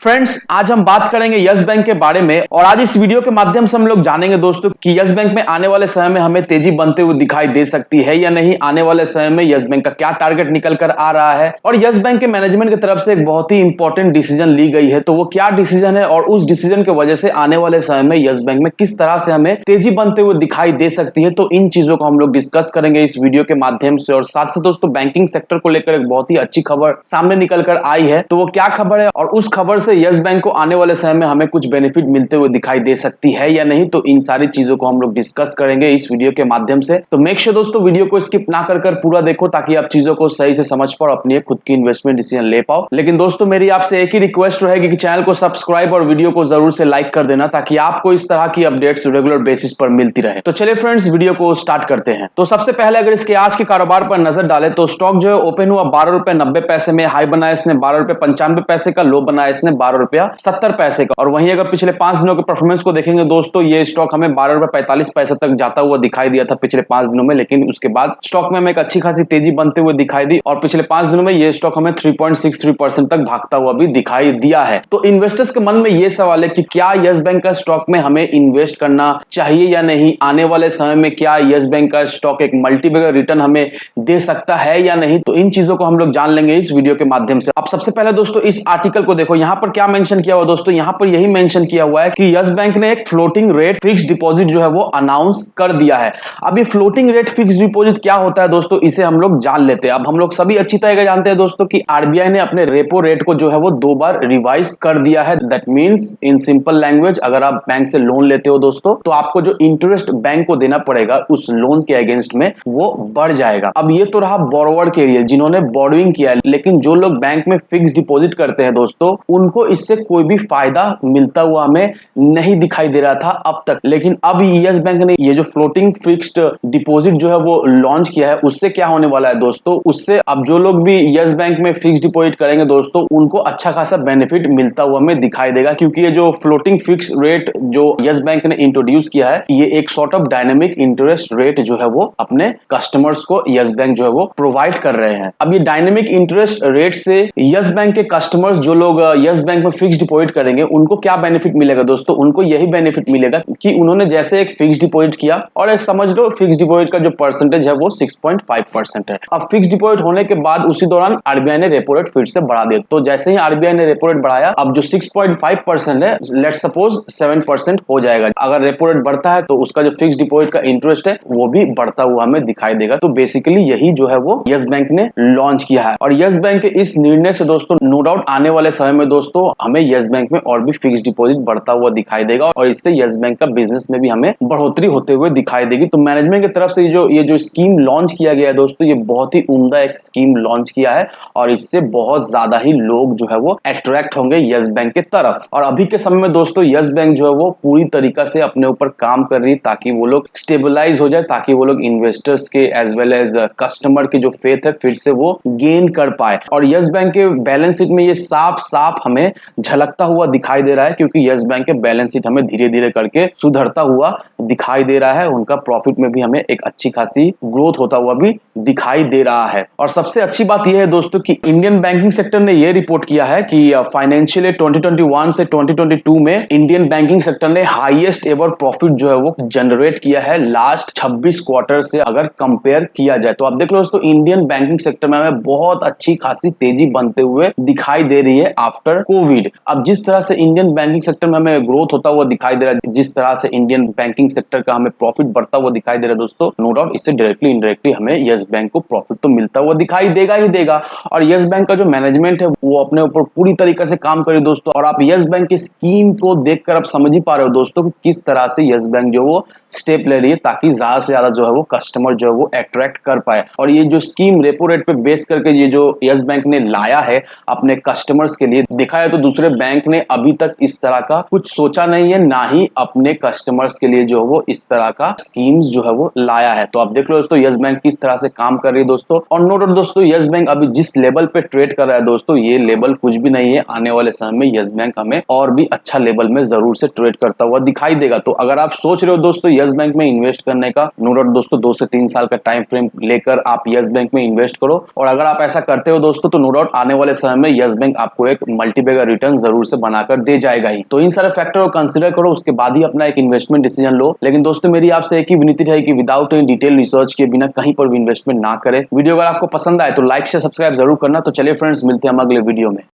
Friends, आज हम बात करेंगे यस बैंक के बारे में और आज इस वीडियो के माध्यम से हम लोग जानेंगे दोस्तों कि यस बैंक में आने वाले समय में हमें तेजी बनते हुए दिखाई दे सकती है या नहीं। आने वाले समय में यस बैंक का क्या टारगेट निकल कर आ रहा है और यस बैंक के मैनेजमेंट की तरफ से एक बहुत ही इंपॉर्टेंट डिसीजन ली गई है, तो वो क्या डिसीजन है और उस डिसीजन की वजह से आने वाले समय में यस बैंक में किस तरह से हमें तेजी बनते हुए दिखाई दे सकती है। तो इन चीजों को हम लोग डिस्कस करेंगे इस वीडियो के माध्यम से। और साथ से दोस्तों, बैंकिंग सेक्टर को लेकर एक बहुत ही अच्छी खबर सामने निकल कर आई है, तो वो क्या खबर है और उस खबर से यस बैंक को आने वाले समय में हमें कुछ बेनिफिट मिलते हुए दिखाई दे सकती है या नहीं। तो इन सारी चीजों को हम लोग डिस्कस करेंगे इस वीडियो के माध्यम से। तो मेक श्योर दोस्तों, वीडियो को स्किप ना कर पूरा देखो ताकि आप चीजों को सही से समझ पाओ, अपनी खुद की इन्वेस्टमेंट डिसीजन ले पाओ। लेकिन दोस्तों, मेरी आपसे एक ही रिक्वेस्ट रहेगी कि चैनल को सब्सक्राइब और वीडियो को जरूर से लाइक कर देना ताकि आपको इस तरह की अपडेट्स रेगुलर बेसिस पर मिलती रहे। तो चलिए फ्रेंड्स, वीडियो को स्टार्ट करते हैं। तो सबसे पहले अगर इसके आज के कारोबार पर नजर डालें तो स्टॉक जो है ओपन हुआ 12 रुपए 90 पैसे में, हाई बनाया इसने 12 रुपए 95 पैसे का, लो बनाया इसने 12 रुपया 70 पैसे का। और वहीं अगर पिछले 5 दिनों के परफॉर्मेंस को देखेंगे दोस्तों, ये स्टॉक हमें 12 रुपए 45 पैसे तक जाता हुआ दिखाई दिया था पिछले 5 दिनों में, लेकिन उसके बाद स्टॉक में हमें एक अच्छी खासी तेजी बनते हुए दिखाई दी और पिछले 5 दिनों में ये स्टॉक हमें 3.63% तक भागता हुआ भी दिखाई दिया है। तो इन्वेस्टर्स के मन में ये सवाल है कि क्या यस बैंक का स्टॉक में हमें इन्वेस्ट करना चाहिए या नहीं। आने वाले समय में क्या यस बैंक का स्टॉक एक मल्टीबैगर रिटर्न हमें दे सकता है या नहीं। तो इन चीजों को हम लोग जान लेंगे इस वीडियो के माध्यम से। अब सबसे पहले दोस्तों, इस आर्टिकल को देखो, यहां पर क्या मेंशन किया हुआ दोस्तों, यहां पर यही मेंशन किया हुआ है कि यस बैंक ने एक फ्लोटिंग रेट फिक्स डिपॉजिट जो है वो अनाउंस कर दिया है। अब ये फ्लोटिंग रेट फिक्स डिपॉजिट क्या होता है दोस्तों, इसे हम लोग जान लेते हैं। अब हम लोग सभी अच्छी तरह जानते हैं दोस्तों कि आरबीआई ने अपने रेपो रेट को जो है वो 2 बार रिवाइज कर दिया है। That means in simple language, अगर आप बैंक से लोन लेते हो दोस्तों तो आपको जो इंटरेस्ट बैंक को देना पड़ेगा उस लोन के अगेंस्ट में वो बढ़ जाएगा। अब ये तो रहा बोरोवर के लिए जिन्होंने बोरोइंग किया है, लेकिन जो लोग बैंक में फिक्स डिपॉजिट करते हैं दोस्तों, उनको इससे कोई भी फायदा मिलता हुआ हमें नहीं दिखाई दे रहा था अब तक। लेकिन अब यस बैंक ने ये जो फ्लोटिंग फिक्स्ड डिपॉजिट जो है वो लॉन्च किया है, उससे क्या होने वाला है दोस्तों, उससे अब जो लोग भी यस बैंक में फिक्स डिपॉजिट करेंगे दोस्तों, उनको अच्छा खासा बेनिफिट मिलता हुआ हमें दिखाई देगा। क्योंकि ये जो फ्लोटिंग फिक्स रेट जो यस बैंक ने इंट्रोड्यूस किया है, ये एक sort of dynamic interest rate जो है वो अपने कस्टमर्स को यस बैंक जो है वो प्रोवाइड कर रहे हैं। अब ये डायनेमिक इंटरेस्ट रेट से यस बैंक के कस्टमर्स जो लोग यस बैंक में फिक्स डिपॉजिट करेंगे, उनको क्या बेनिफिट मिलेगा दोस्तों, उनको यही बेनिफिट मिलेगा कि उन्होंने जैसे एक फिक्स डिपॉजिट किया और एक समझ लो फिक्स डिपॉजिट का जो परसेंटेज है वो 6.5% है। अब फिक्स डिपॉजिट होने के बाद उसी दौरान आरबीआई ने रेपो रेट फिर से बढ़ा दिया। तो जैसे ही आरबीआई ने रेपो रेट बढ़ाया, अब जो 6.5% है, लेट्स सपोज 7% हो जाएगा। अगर रेपो रेट बढ़ता है तो उसका जो फिक्स डिपॉजिट का इंटरेस्ट है वो भी बढ़ता हुआ हमें दिखाई देगा। तो बेसिकली यही जो है वो यस बैंक ने लॉन्च किया है और यस बैंक के इस निर्णय से दोस्तों नो डाउट आने वाले समय में दोस्तों हमें यस बैंक में और भी फिक्स डिपॉजिट बढ़ता हुआ दिखाई देगा और इससे यस बैंक का बिजनेस में भी हमें बढ़ोतरी होते हुए दिखाई देगी। तो मैनेजमेंट की तरफ से ये जो स्कीम लॉन्च किया गया है दोस्तों, ये बहुत ही उम्दा एक स्कीम लॉन्च किया है और इससे बहुत ज्यादा ही लोग जो है वो अट्रैक्ट होंगे यस बैंक के तरफ। और अभी के समय में दोस्तों यस बैंक जो है वो पूरी तरीका से अपने ऊपर काम कर रही है ताकि वो लोग स्टेबलाइज हो जाए, ताकि वो लोग इन्वेस्टर्स के एज वेल एज कस्टमर के जो फेथ है फिर से वो गेन कर पाए। और यस बैंक के बैलेंस शीट में ये साफ साफ हमें झलकता हुआ दिखाई दे रहा है, क्योंकि यस बैंक के बैलेंस शीट हमें धीरे धीरे करके सुधरता हुआ दिखाई दे रहा है। उनका प्रॉफिट में भी हमें एक अच्छी खासी ग्रोथ होता हुआ भी दिखाई दे रहा है। और सबसे अच्छी बात यह है दोस्तों कि इंडियन बैंकिंग सेक्टर ने यह रिपोर्ट किया है कि फाइनेंशियल ईयर 2021 से 2022 में इंडियन बैंकिंग सेक्टर ने हाईएस्ट एवर प्रॉफिट जो है वो जनरेट किया है लास्ट 26 क्वार्टर से अगर कंपेयर किया जाए। तो आप देख लो दोस्तों, इंडियन बैंकिंग सेक्टर में हमें बहुत अच्छी खासी तेजी बनते हुए दिखाई दे रही है आफ्टर कोविड। अब जिस तरह से इंडियन बैंकिंग सेक्टर में हमें ग्रोथ होता हुआ दिखाई दे रहा है, जिस तरह से इंडियन बैंकिंग सेक्टर का हमें प्रॉफिट बढ़ता हुआ दिखाई दे रहा है दोस्तों, नो डाउट इससे डायरेक्टली इनडायरेक्टली हमें यस बैंक को प्रॉफिट तो मिलता हुआ दिखाई देगा ही देगा। और यस बैंक का जो मैनेजमेंट है वो अपने ऊपर पूरी तरीके से काम करे दोस्तों। और आप यस बैंक की स्कीम को देखकर आप समझ ही पा रहे हो दोस्तों कि किस तरह से यस बैंक जो वो स्टेप ले रही है ताकि ज्यादा से ज्यादा जो है वो कस्टमर जो है वो अट्रैक्ट कर पाए। और ये जो स्कीम रेपो रेट पे बेस करके ये जो यस बैंक ने लाया है अपने कस्टमर्स के लिए, देखा है तो दूसरे बैंक ने अभी तक इस तरह का कुछ सोचा नहीं है, ना ही अपने कस्टमर्स के लिए जो है वो इस तरह का स्कीम्स जो है वो लाया है। तो आप देख लो दोस्तों यस बैंक किस तरह से काम कर रही है दोस्तों। और नो डाउट दोस्तों यस बैंक अभी जिस लेवल पे ट्रेड कर रहा है दोस्तों, ये लेवल कुछ भी नहीं है। आने वाले समय में यस बैंक हमें और भी अच्छा लेवल में जरूर से ट्रेड करता हुआ दिखाई देगा। तो अगर आप सोच रहे हो दोस्तों यस बैंक में इन्वेस्ट करने का, नो डाउट दोस्तों 2 से 3 साल का टाइम फ्रेम लेकर आप यस बैंक में इन्वेस्ट करो। और अगर आप ऐसा करते हो दोस्तों तो नो डाउट आने वाले समय में यस बैंक आपको एक मल्टी बगैर रिटर्न जरूर से बनाकर दे जाएगा ही। तो इन सारे फैक्टर को कंसिडर करो, उसके बाद ही अपना एक इन्वेस्टमेंट डिसीजन लो। लेकिन दोस्तों मेरी आपसे एक ही विनती है कि विदाउट एनी डिटेल रिसर्च के बिना कहीं पर भी इन्वेस्टमेंट ना करें। वीडियो अगर आपको पसंद आए तो लाइक से सब्सक्राइब जरूर करना। तो चलिए फ्रेंड्स, मिलते हैं हम अगले वीडियो में।